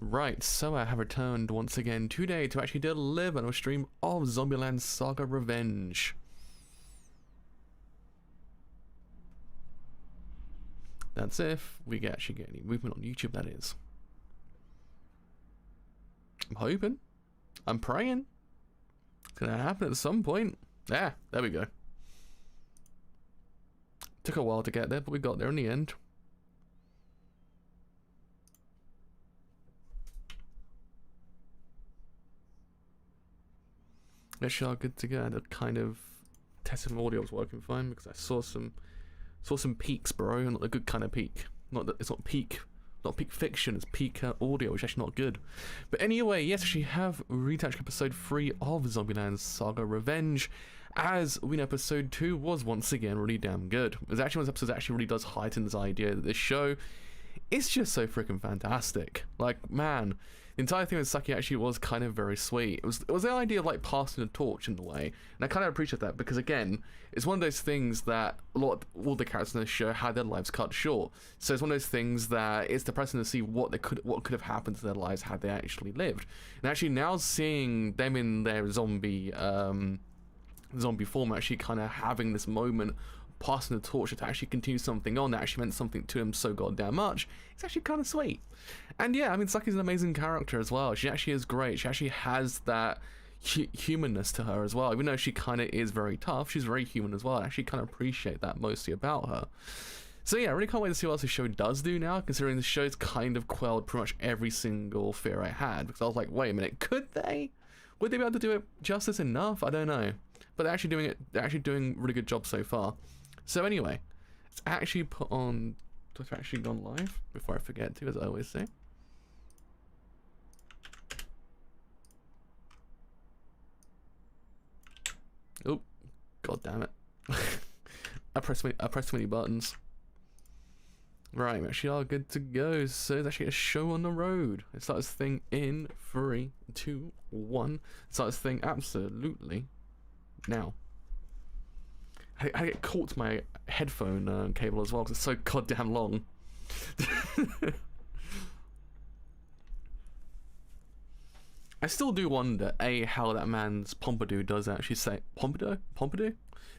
Right, so I have returned once again today to actually deliver a stream of Zombieland Saga Revenge. That's if we actually get any movement on YouTube, that is. I'm hoping. I'm praying. It's gonna happen at some point. Yeah, there we go. Took a while to get there, but we got there in the end. Actually, are good to go. To kind of test if my audio was working fine because I saw some peaks, bro. Not a good kind of peak. It's not peak fiction. It's peak audio, which is actually not good. But anyway, yes, actually have retouched episode 3 of Zombieland Saga Revenge. As we know, episode 2 was once again really damn good. It was actually one of those episodes that actually really does heighten this idea that this show is just so freaking fantastic. Like, man, the entire thing with Saki actually was kind of very sweet. It was the idea of like passing the torch in a way, and I kind of appreciate that because again, it's one of those things that all the characters in this show had their lives cut short. So it's one of those things that it's depressing to see what could have happened to their lives had they actually lived. And actually now seeing them in their zombie form, actually kind of having this moment, passing the torch to actually continue something on that actually meant something to him so goddamn much. It's actually kind of sweet. And yeah, I mean, Saki's an amazing character as well. She actually is great. She actually has that humanness to her as well. Even though she kind of is very tough, she's very human as well. I actually kind of appreciate that mostly about her. So yeah, I really can't wait to see what else the show does do now, considering the show's kind of quelled pretty much every single fear I had, because I was like, wait a minute, could they? Would they be able to do it justice enough? I don't know. But they're actually doing a really good job so far. So anyway, let's actually put on, it's actually gone live, before I forget to, as I always say. Oh, god damn it. I pressed too many buttons. Right, we actually are good to go. So there's actually a show on the road. It starts this thing in 3, 2, 1. It starts this thing absolutely now. I get caught to my headphone cable as well because it's so goddamn long. I still do wonder, how that man's pompadour does actually say pompadour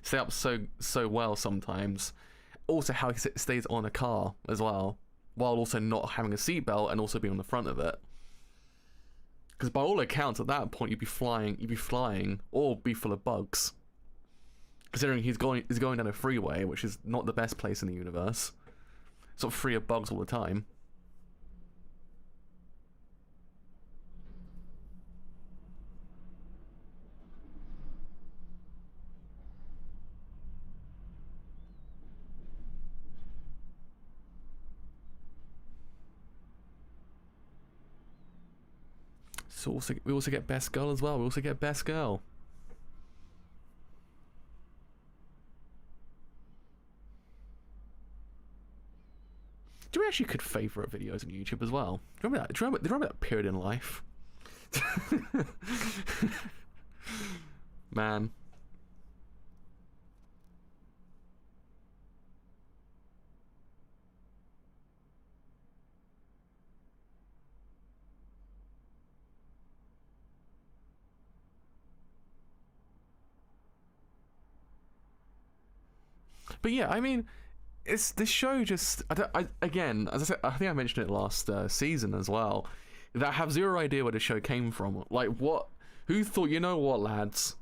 stay up so well sometimes. Also, how he stays on a car as well, while also not having a seatbelt and also being on the front of it. Because by all accounts, at that point, you'd be flying, or be full of bugs. Considering he's going down a freeway, which is not the best place in the universe. Sort of free of bugs all the time. So we also get Best Girl as well. We also get Best Girl. Do we actually could favourite videos on YouTube as well? Do you remember that? Do you remember that period in life? Man. But yeah, I mean, it's this show just again, as I said, I think I mentioned it last season as well, that I have zero idea where the show came from. Like, who thought, you know what, lads,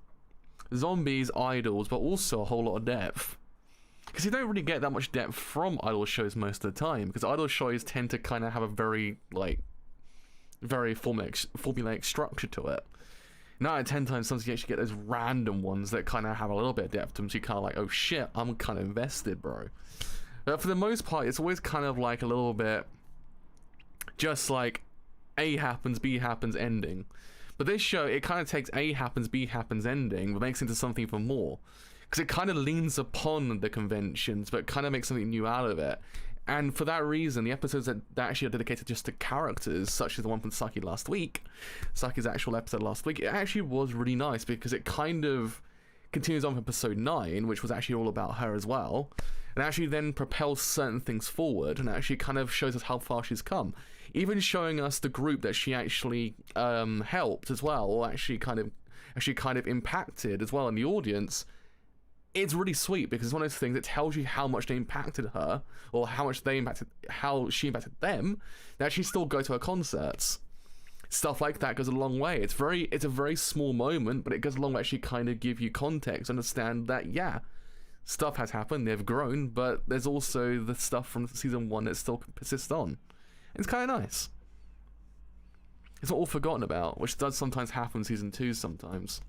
zombies, idols, but also a whole lot of depth, because you don't really get that much depth from idol shows most of the time, because idol shows tend to kind of have a very formulaic structure to it. 9 out of 10 times, sometimes you actually get those random ones that kind of have a little bit of depth to them, so you kind of like, oh shit, I'm kind of invested, bro. But for the most part, it's always kind of like a little bit just like A happens, B happens, ending. But this show, it kind of takes A happens, B happens, ending, but makes it into something even more. Because it kind of leans upon the conventions, but kind of makes something new out of it. And for that reason, the episodes that actually are dedicated just to characters, such as the one from Saki last week, Saki's actual episode last week, it actually was really nice because it kind of continues on for episode 9, which was actually all about her as well, and actually then propels certain things forward, and actually kind of shows us how far she's come, even showing us the group that she actually helped as well, or actually kind of impacted as well in the audience. It's really sweet because it's one of those things that tells you how much they impacted her, or how she impacted them. They actually still go to her concerts. Stuff like that goes a long way. It's a very small moment, but it goes a long way to actually kind of give you context, understand that, yeah, stuff has happened, they've grown, but there's also the stuff from season 1 that still persists on. It's kind of nice. It's not all forgotten about, which does sometimes happen in season 2 sometimes.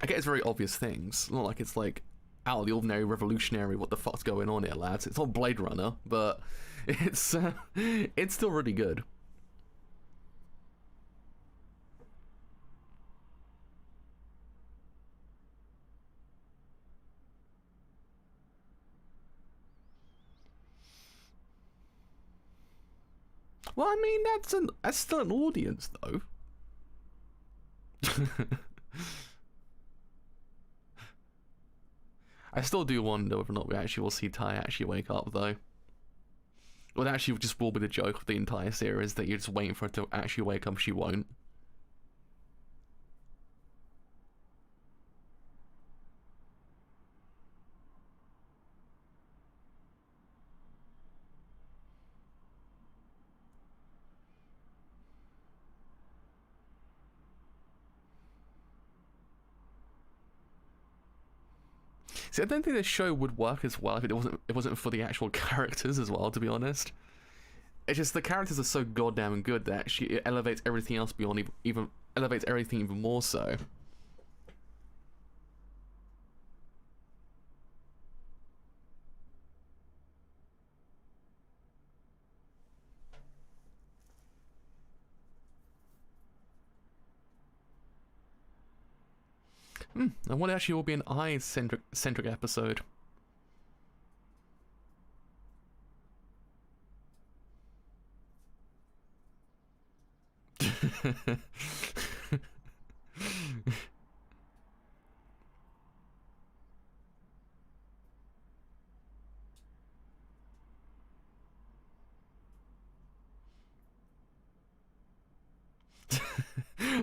I get it's very obvious things. Not like it's like out of the ordinary, revolutionary, what the fuck's going on here, lads. It's not Blade Runner, but it's still really good. Well, I mean, that's still an audience, though. I still do wonder whether or not we actually will see Ty actually wake up, though. Well, that actually just will be the joke of the entire series, that you're just waiting for her to actually wake up, she won't. See, I don't think this show would work as well if it wasn't for the actual characters as well, to be honest. It's just the characters are so goddamn good that it elevates everything else beyond elevates everything even more so. And what actually will be an eye-centric episode?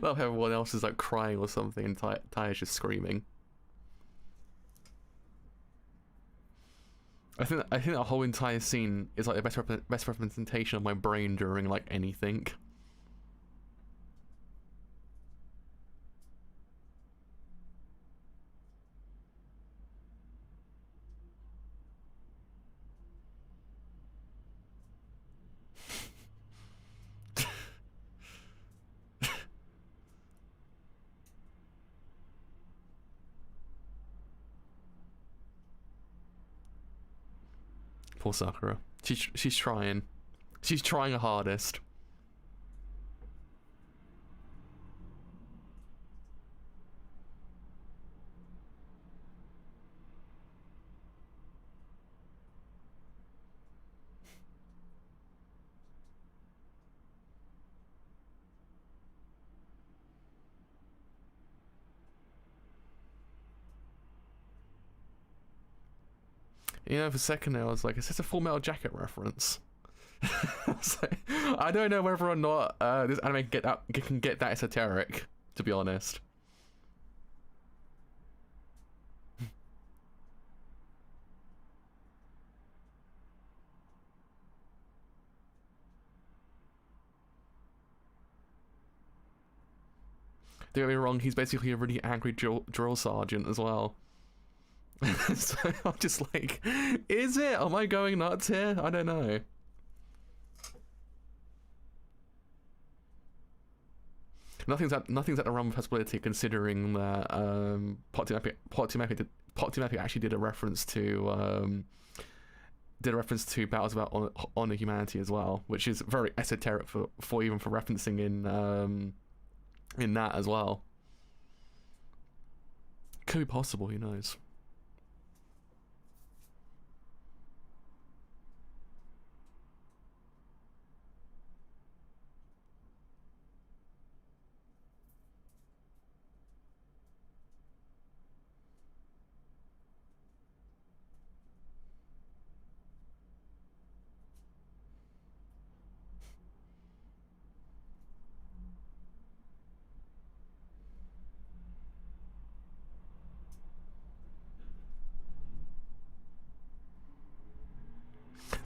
Love how everyone else is like crying or something and Ty is just screaming. I think that whole entire scene is like the best representation of my brain during like anything. Poor Sakura. She's trying. She's trying her hardest. You know, for a second there, I was like, is this a Full Metal Jacket reference? I was like, I don't know whether or not this anime can get that esoteric, to be honest. Don't get me wrong, he's basically a really angry drill sergeant as well. So I'm just like, is it? Am I going nuts here? I don't know. Nothing's at the realm of possibility, considering that Potsdam actually did a reference to battles about honor humanity as well, which is very esoteric for referencing in that as well. Could be possible, who knows.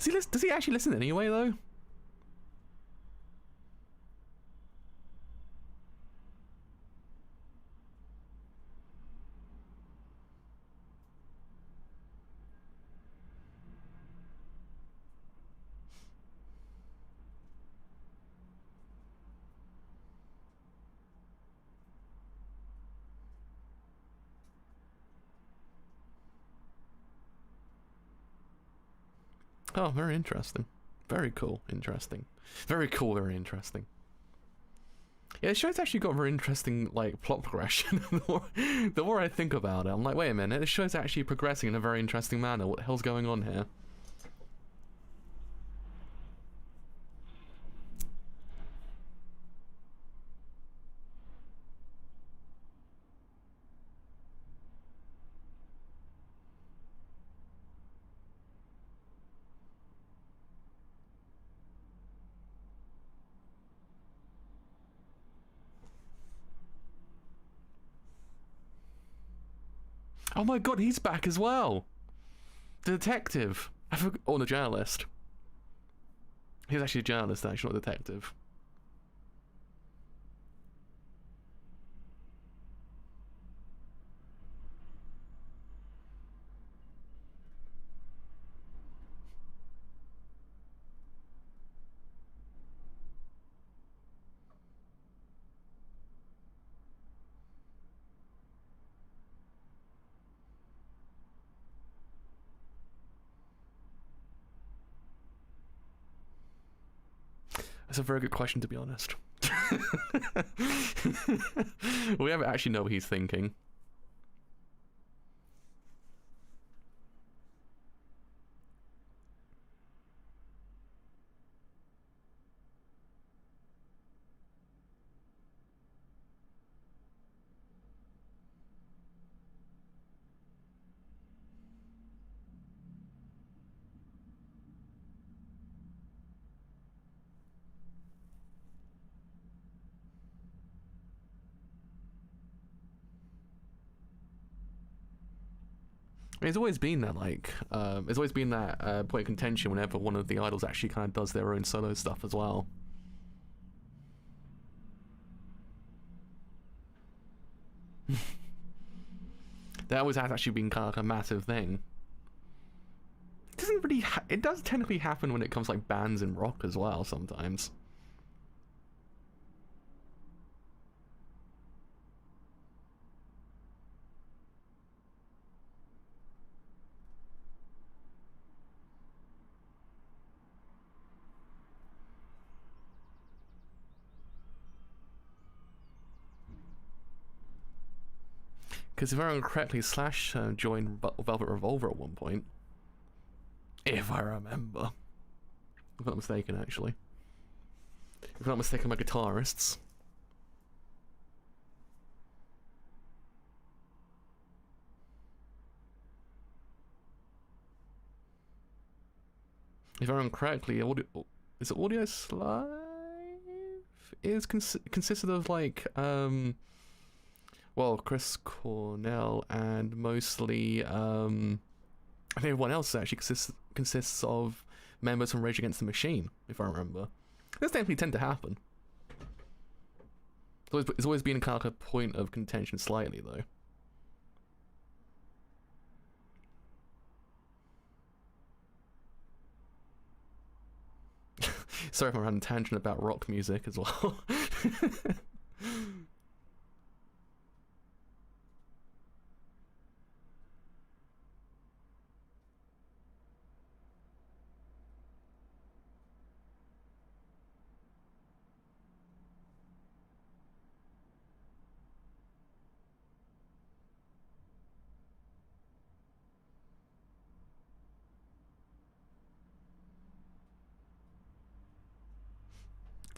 Does he actually listen anyway, though? Oh, very interesting. Very cool, interesting. Very cool, very interesting. Yeah, the show's actually got a very interesting, like, plot progression. The more I think about it, I'm like, wait a minute, the show's actually progressing in a very interesting manner. What the hell's going on here? Oh my god, he's back as well! The detective! Or the journalist. He's actually a journalist, actually, not a detective. That's a very good question, to be honest. We never actually know what he's thinking. It's always been that, like, it's always been that point of contention whenever one of the idols actually kind of does their own solo stuff as well. That always has actually been kind of like a massive thing. It doesn't really. It does technically happen when it comes to, like, bands in rock as well sometimes. Because if I remember correctly, Slash joined Velvet Revolver at one point. If I remember. If I'm not mistaken, actually. If I'm not mistaken, my guitarists. If I remember correctly, is it Audio Slave? Is consisted of, like, well, Chris Cornell and mostly, I think everyone else actually consists of members from Rage Against the Machine, if I remember. This definitely tend to happen. It's always been kind of like a point of contention slightly, though. Sorry if I'm on a tangent about rock music as well.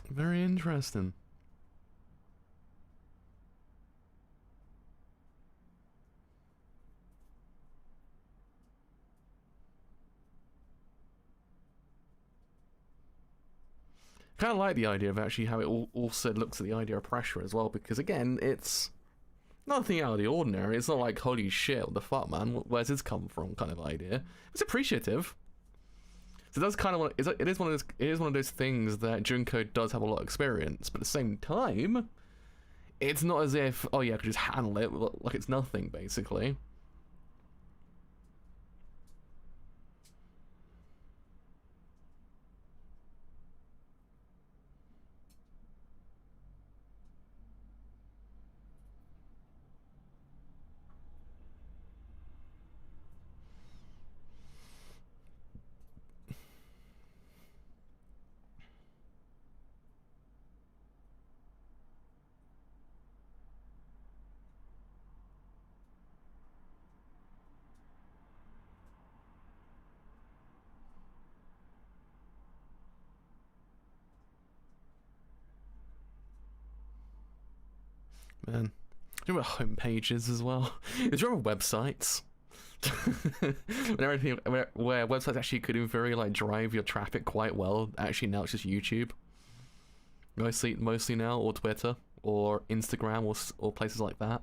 Very interesting. Kind of like the idea of actually how it also looks at the idea of pressure as well, because again, it's nothing out of the ordinary. It's not like, holy shit, what the fuck, man, where's this come from kind of idea. It's appreciative. So that's kind of what it is. It is one of those things that Junko does have a lot of experience, but at the same time, it's not as if, oh yeah, I could just handle it like it's nothing, basically. Man, do you remember home pages as well? Do you remember websites? When everything, where websites actually could in theory like drive your traffic quite well. Actually, now it's just YouTube. Mostly now, or Twitter, or Instagram, or places like that.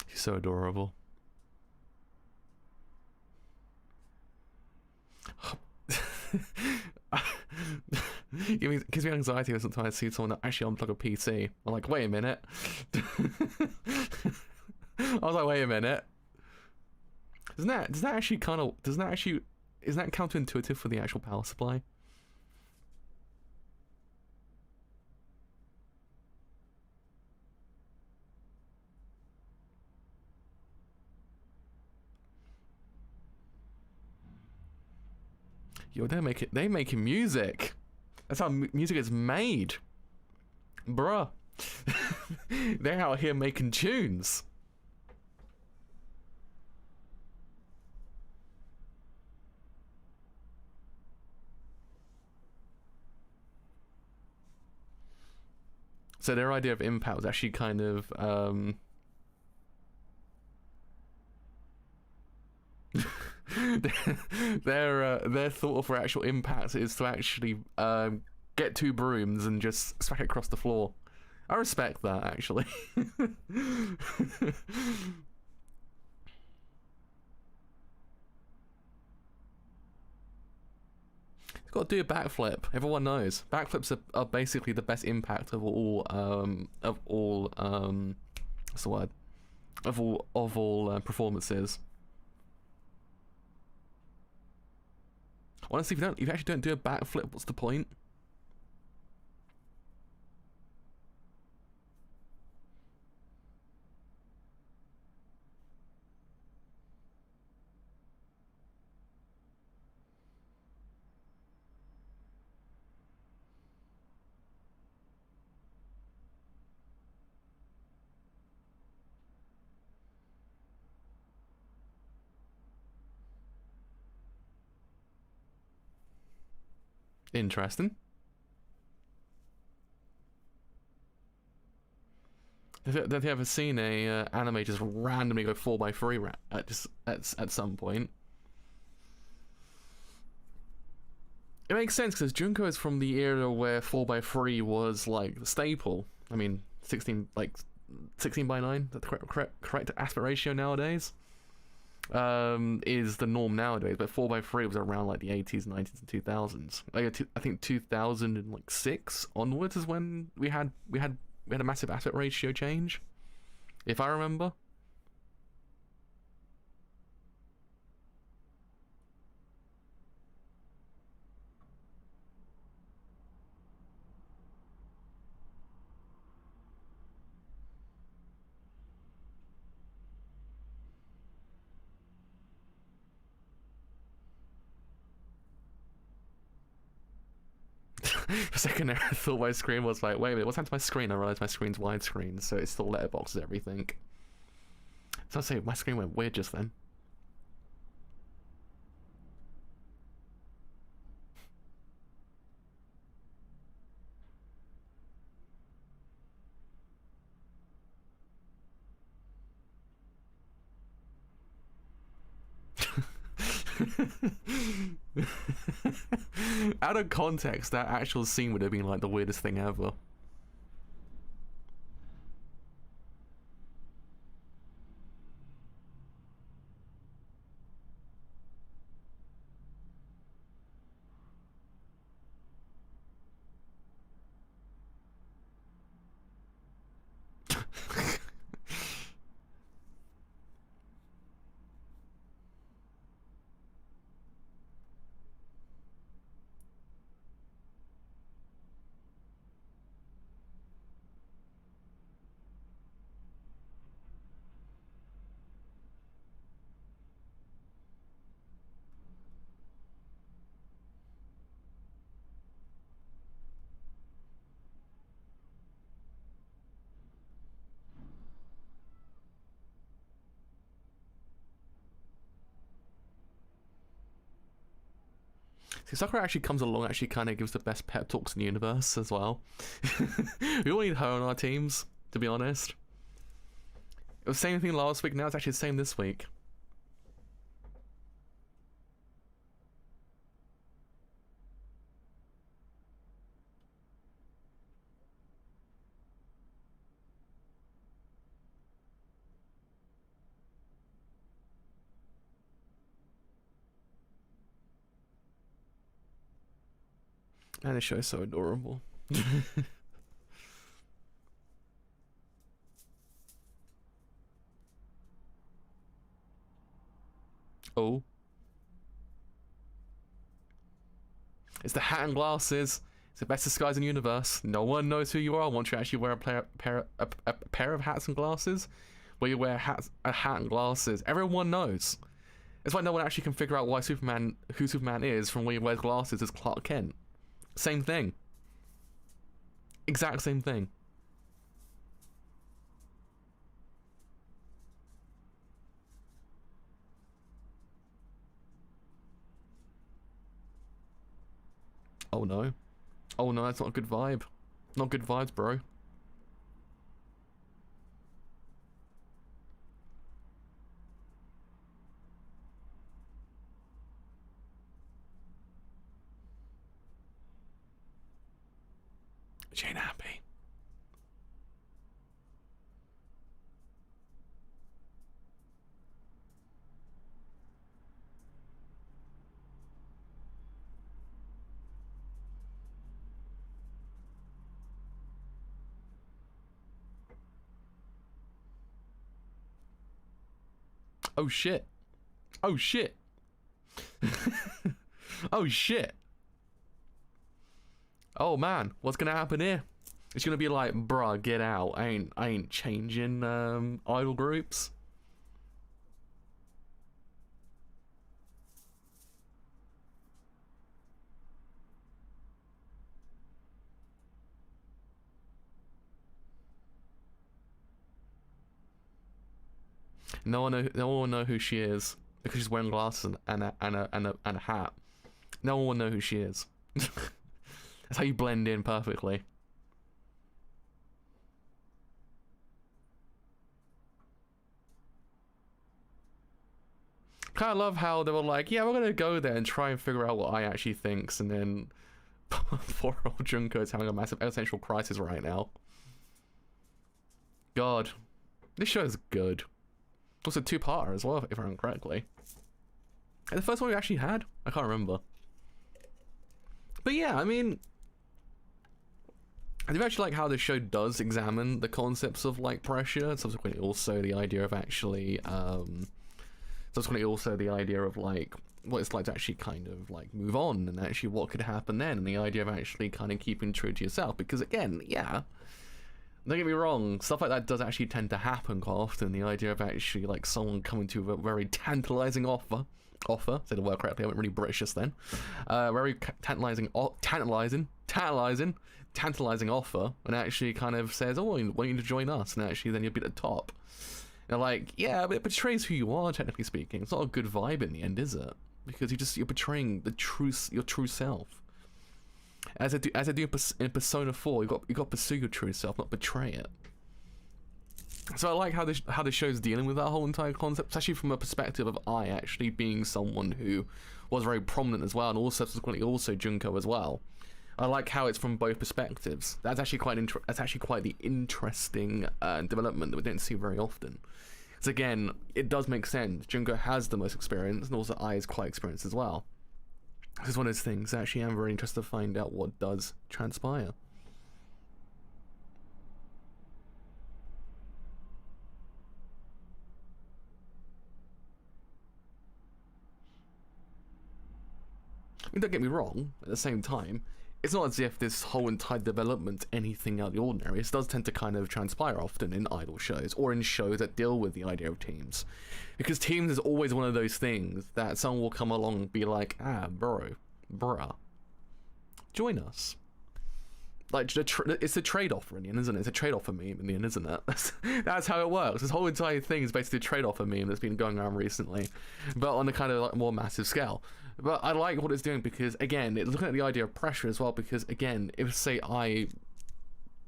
He's so adorable. It gives me anxiety sometimes I see someone actually unplug a PC. I'm like, wait a minute. I was like, wait a minute. Is that counterintuitive for the actual power supply? Yo, they making music. That's how music is made, bruh. They're out here making tunes. So their idea of impact was actually kind of their thought for actual impact is to actually get two brooms and just smack it across the floor. I respect that, actually. Got to do a backflip. Everyone knows backflips are basically the best impact of all what's the word, of all performances. Honestly, if you actually don't do a backflip, what's the point? Interesting. Have you ever seen a anime just randomly go 4x3 at some point? It makes sense because Junko is from the era where 4x3 was like the staple. I mean, 16:9, the correct aspect ratio nowadays. Is the norm nowadays, but 4x3 was around like the 80s, 90s, and 2000s. I think 2006 onwards is when we had a massive aspect ratio change, if I remember. For a second there, I thought my screen was like, wait a minute, what's happened to my screen? I realised my screen's widescreen, so it still letterboxes everything. So I say, my screen went weird just then. Out of context, that actual scene would have been like the weirdest thing ever. See, Sakura actually comes along, actually kind of gives the best pep talks in the universe as well. We all need her on our teams, to be honest. It was the same thing last week, now it's actually the same this week. And the show is so adorable. Oh. It's the hat and glasses. It's the best disguise in the universe. No one knows who you are once you actually wear a pair of hats and glasses. Where you wear a hat and glasses. Everyone knows. It's why no one actually can figure out who Superman is from when he wears glasses as Clark Kent. Same thing. Exact same thing. Oh no. Oh no, that's not a good vibe. Not good vibes, bro. She ain't happy. Oh shit. Oh shit. Oh shit. Oh man, what's gonna happen here? It's gonna be like, bruh, get out. I ain't changing idol groups. No one will know who she is because she's wearing glasses and a hat. No one will know who she is. That's how you blend in perfectly. Kind of love how they were like, yeah, we're gonna go there and try and figure out what I actually thinks, and then poor old Junko is having a massive existential crisis right now. God, this show is good. Also two-parter as well, if I remember correctly. And the first one we actually had? I can't remember. But yeah, I mean, I do actually like how the show does examine the concepts of like pressure, and subsequently also the idea of actually, subsequently also the idea of like what it's like to actually kind of like move on, and actually what could happen then, and the idea of actually kind of keeping true to yourself. Because again, yeah, don't get me wrong, stuff like that does actually tend to happen quite often. The idea of actually like someone coming to a very tantalizing offer, say the word correctly, I went really British just then, very tantalizing offer, and actually kind of says, oh, I want you to join us, and actually then you'll be at the top. And they're like, yeah, but it betrays who you are, technically speaking. It's not a good vibe in the end, is it? Because you're betraying your true self. As I do in Persona 4, you got to pursue your true self, not betray it. So I like how this show's dealing with that whole entire concept, especially from a perspective of I actually being someone who was very prominent as well, and also subsequently also Junko as well. I like how it's from both perspectives. That's actually quite the interesting development that we don't see very often. So again, it does make sense. Junko has the most experience, and also I is quite experienced as well. This is one of those things. Actually, I'm very interested to find out what does transpire. I mean, don't get me wrong, at the same time, it's not as if this whole entire development anything out of the ordinary. It does tend to kind of transpire often in idol shows, or in shows that deal with the idea of teams. Because teams is always one of those things that someone will come along and be like, bruh, join us. Like, it's a trade-off for Indian, isn't it? It's a trade-off for meme in the end, isn't it? That's how it works. This whole entire thing is basically a trade-off for meme that's been going around recently, but on a kind of like more massive scale. But I like what it's doing because, again, it's looking at the idea of pressure as well, because, again, if, say, I,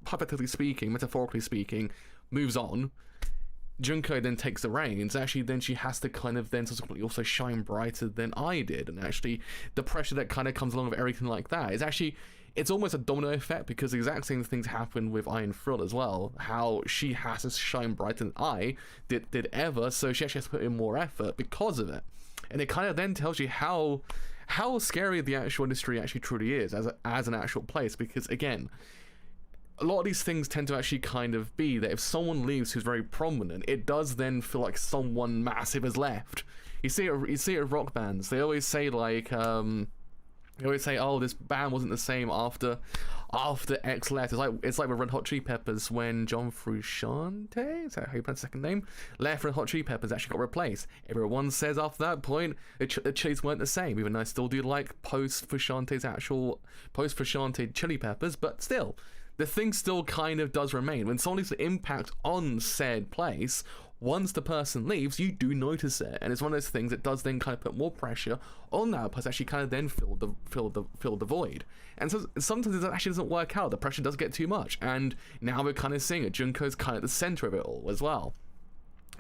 hypothetically speaking, metaphorically speaking, moves on, Junko then takes the reins. Actually, then she has to kind of then subsequently also shine brighter than I did, and actually the pressure that kind of comes along with everything like that is actually, it's almost a domino effect, because the exact same things happen with Iron Frill as well. How she has to shine brighter than I did ever, so she actually has to put in more effort because of it. And it kind of then tells you how scary the actual industry actually truly is as an actual place, because again, a lot of these things tend to actually kind of be that if someone leaves who's very prominent, it does then feel like someone massive has left. You see it with rock bands. They always say like they always say, oh, this band wasn't the same after X left. It's like with Red Hot Chili Peppers when John Frusciante, is that how you pronounce the second name, left. Red Hot Chili Peppers actually got replaced. Everyone says after that point the Chili's weren't the same, even though I still do like post Frusciante Chili Peppers, but still, the thing still kind of does remain. When someone leaves an impact on said place, once the person leaves, you do notice it, and it's one of those things that does then kind of put more pressure on that person, actually kind of then fill the void. And so sometimes it actually doesn't work out. The pressure does get too much, and now we're kind of seeing it. Junko's kind of at the center of it all as well.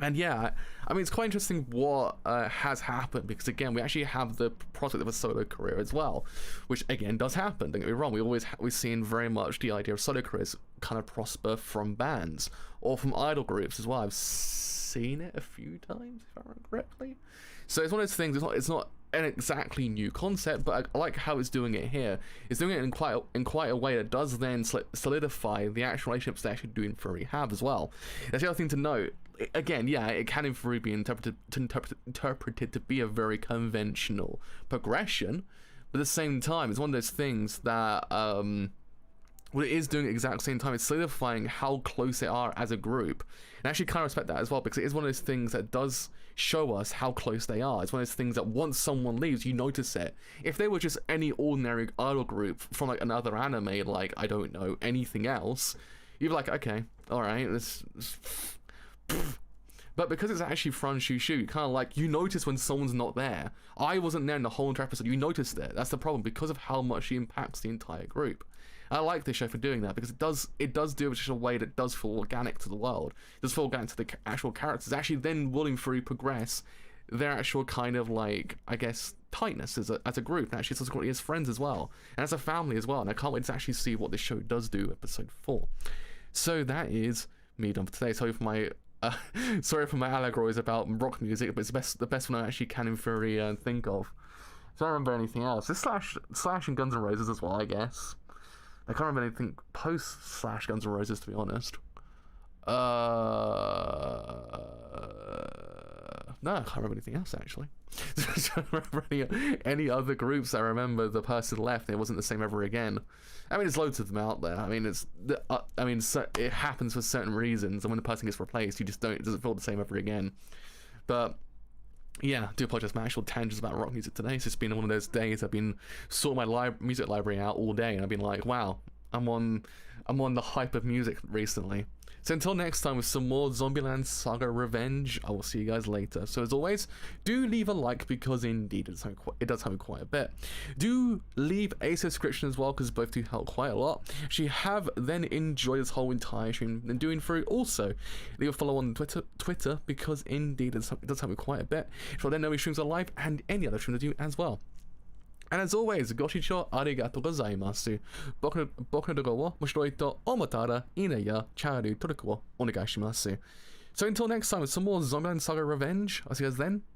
And yeah, I mean, it's quite interesting what has happened, because again, we actually have the prospect of a solo career as well, which again does happen. Don't get me wrong, we've seen very much the idea of solo careers kind of prosper from bands or from idol groups as well. I've seen it a few times, if I remember correctly. So it's one of those things. It's not an exactly new concept, but I like how it's doing it here. It's doing it in quite a way that does then solidify the actual relationships they actually do in theory have as well. That's the other thing to note. Again, yeah, it can in theory be interpreted to be a very conventional progression, but at the same time, it's one of those things that what it is doing at the exact same time is solidifying how close they are as a group. And I actually kind of respect that as well, because it is one of those things that does show us how close they are. It's one of those things that once someone leaves, you notice it. If they were just any ordinary idol group from like another anime, like, I don't know, anything else, you'd be like, okay, alright, but because it's actually Fran Shushu, you kind of like, you notice when someone's not there. I wasn't there in the whole entire episode. You noticed it. That's the problem, because of how much she impacts the entire group. I like this show for doing that, because it does do it in such a way that does feel organic to the world. It does feel organic to the actual characters. Actually then willing to progress their actual kind of like, I guess, tightness as a group, and actually subsequently as friends as well, and as a family as well. And I can't wait to actually see what this show does do episode 4. So that is me done for today. Sorry for my allegories about rock music, but it's the best one I actually can in theory think of. So I don't remember anything else. It's Slash and Guns N' Roses as well, I guess. I can't remember anything post Slash Guns N' Roses, to be honest. No, I can't remember anything else actually. I don't remember any other groups. I remember the person left and it wasn't the same ever again. I mean, there's loads of them out there. I mean, it happens for certain reasons, and when the person gets replaced, it doesn't feel the same ever again. But yeah, I do apologize for my actual tangents about rock music today. It's just been one of those days I've been sorting my music library out all day, and I've been like, wow, I'm on the hype of music recently. So until next time with some more Zombieland Saga Revenge, I will see you guys later. So as always, do leave a like because indeed it does help quite a bit. Do leave a subscription as well because both do help quite a lot. If you have then enjoyed this whole entire stream and doing through, also leave a follow on Twitter because indeed it does help me quite a bit. If I then know which streams are live and any other streams I do as well. And as always, ご視聴ありがとうございます。僕の動画を面白いと思ったら、いいねやチャンネル登録をお願いします。So until next time, with some more Zombieland Saga Revenge, I'll see you guys then. Bye.